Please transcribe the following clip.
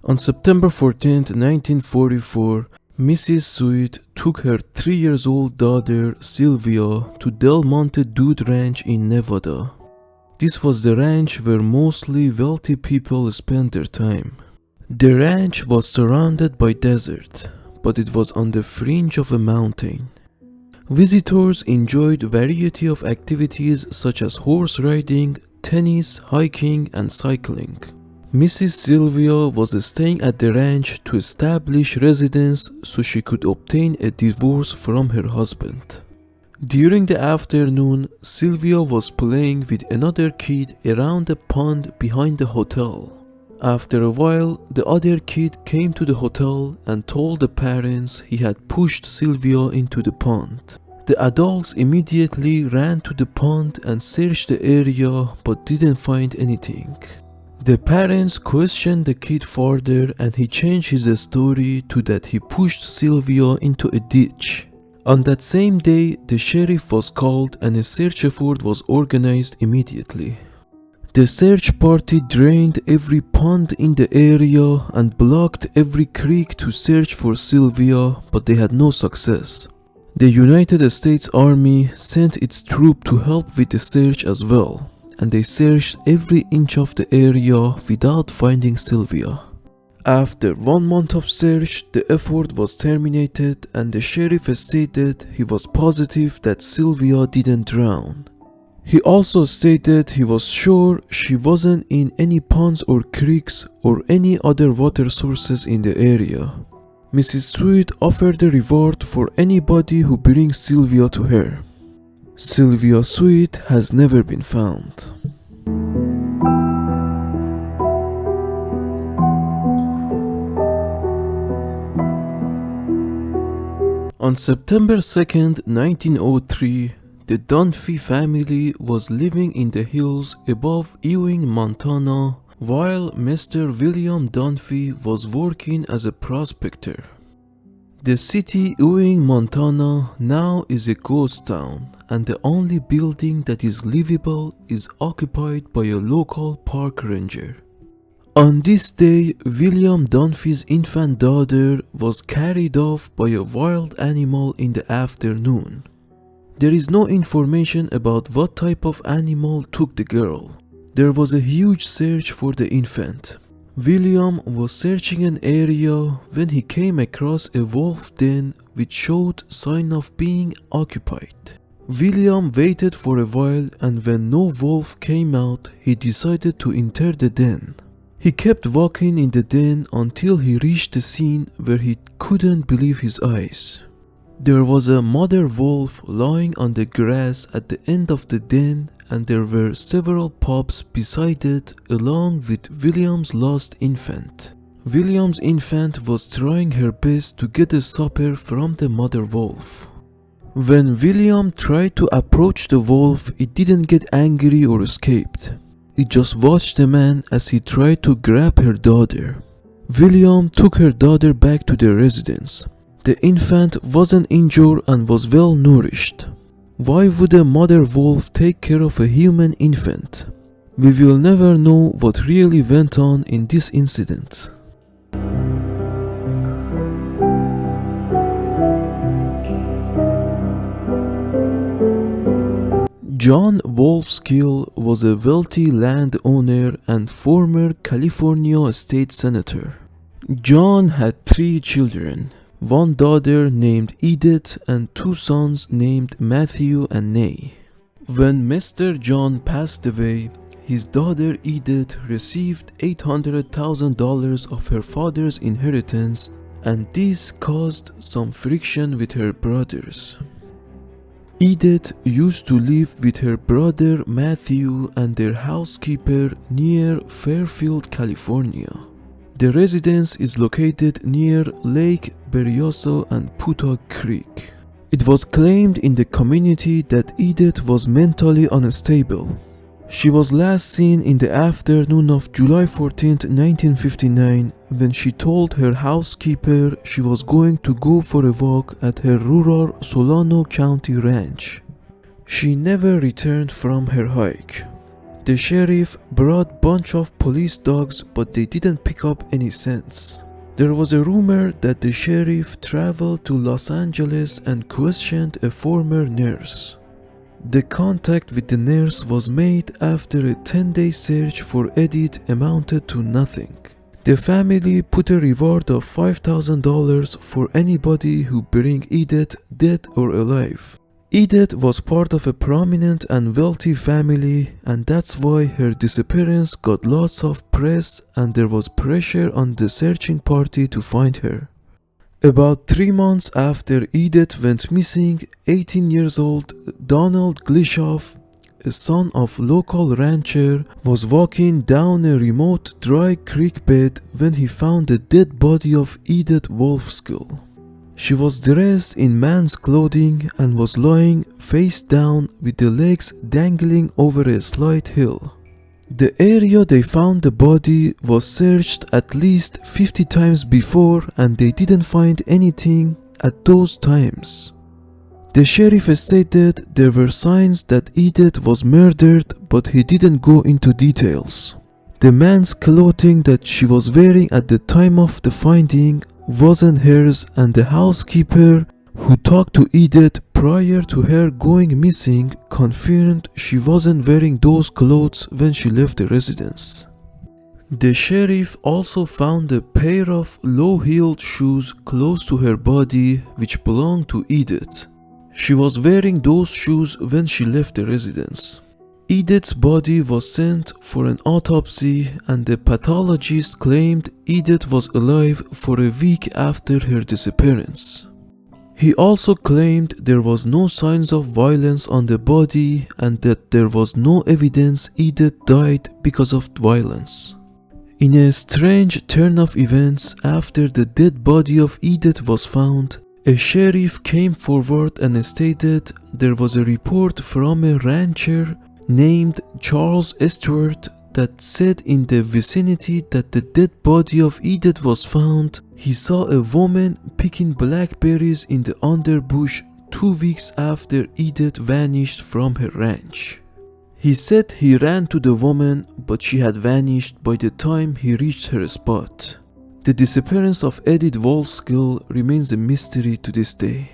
On September 14, 1944, Mrs. Sweet took her 3-year-old daughter Sylvia to Del Monte Dude Ranch in Nevada. This was the ranch where mostly wealthy people spent their time. The ranch was surrounded by desert, but it was on the fringe of a mountain. Visitors enjoyed a variety of activities such as horse riding, tennis, hiking, and cycling. Mrs. Sylvia was staying at the ranch to establish residence so she could obtain a divorce from her husband. During the afternoon, Sylvia was playing with another kid around a pond behind the hotel. After a while, the other kid came to the hotel and told the parents he had pushed Sylvia into the pond. The adults immediately ran to the pond and searched the area but didn't find anything. The parents questioned the kid further and he changed his story to that he pushed Sylvia into a ditch. On that same day, the sheriff was called and a search effort was organized immediately. The search party drained every pond in the area and blocked every creek to search for Sylvia, but they had no success. The United States Army sent its troop to help with the search as well, and they searched every inch of the area without finding Sylvia. After 1 month of search, the effort was terminated and the sheriff stated he was positive that Sylvia didn't drown. He also stated he was sure she wasn't in any ponds or creeks or any other water sources in the area. Mrs. Sweet offered a reward for anybody who brings Sylvia to her. Sylvia Sweet has never been found. On September 2nd, 1903, the Dunphy family was living in the hills above Ewing, Montana, while Mr. William Dunphy was working as a prospector. The city Ewing, Montana now is a ghost town, and the only building that is livable is occupied by a local park ranger. On this day, William Dunphy's infant daughter was carried off by a wild animal in the afternoon. There is no information about what type of animal took the girl. There was a huge search for the infant. William was searching an area when he came across a wolf den which showed sign of being occupied. William waited for a while, and when no wolf came out, he decided to enter the den. He kept walking in the den until he reached the scene where he couldn't believe his eyes. There was a mother wolf lying on the grass at the end of the den, and there were several pups beside it along with William's lost infant. William's infant was trying her best to get a supper from the mother wolf. When William tried to approach the wolf, it didn't get angry or escaped. It just watched the man as he tried to grab her daughter. William took her daughter back to their residence. The infant wasn't injured and was well nourished. Why would a mother wolf take care of a human infant? We will never know what really went on in this incident. John Wolfskill was a wealthy landowner and former California state senator. John had 3 children. One daughter named Edith and 2 sons named Matthew and Nay. When Mr. John passed away, his daughter Edith received $800,000 of her father's inheritance, and this caused some friction with her brothers. Edith used to live with her brother Matthew and their housekeeper near Fairfield, California. The residence is located near Lake Berryessa and Putah Creek. It was claimed in the community that Edith was mentally unstable. She was last seen in the afternoon of July 14, 1959, when she told her housekeeper she was going to go for a walk at her rural Solano County ranch. She never returned from her hike. The sheriff brought bunch of police dogs, but they didn't pick up any scents. There was a rumor that the sheriff traveled to Los Angeles and questioned a former nurse. The contact with the nurse was made after a 10-day search for Edith amounted to nothing. The family put a reward of $5,000 for anybody who bring Edith dead or alive. Edith was part of a prominent and wealthy family, and that's why her disappearance got lots of press and there was pressure on the searching party to find her. About 3 months after Edith went missing, 18 years old Donald Glishoff, a son of local rancher, was walking down a remote dry creek bed when he found the dead body of Edith Wolfskill. She was dressed in man's clothing and was lying face down with the legs dangling over a slight hill. The area they found the body was searched at least 50 times before and they didn't find anything at those times. The sheriff stated there were signs that Edith was murdered, but he didn't go into details. The man's clothing that she was wearing at the time of the finding wasn't hers, and the housekeeper who talked to Edith prior to her going missing confirmed she wasn't wearing those clothes when she left the residence. The sheriff also found a pair of low-heeled shoes close to her body which belonged to Edith. She was wearing those shoes when she left the residence. Edith's body was sent for an autopsy and the pathologist claimed Edith was alive for a week after her disappearance. He also claimed there was no signs of violence on the body and that there was no evidence Edith died because of violence. In a strange turn of events, after the dead body of Edith was found, a sheriff came forward and stated there was a report from a rancher named Charles Stewart that said in the vicinity that the dead body of Edith was found, he saw a woman picking blackberries in the underbush 2 weeks after Edith vanished from her ranch. He said he ran to the woman, but she had vanished by the time he reached her spot. The disappearance of Edith Wolfskill remains a mystery to this day.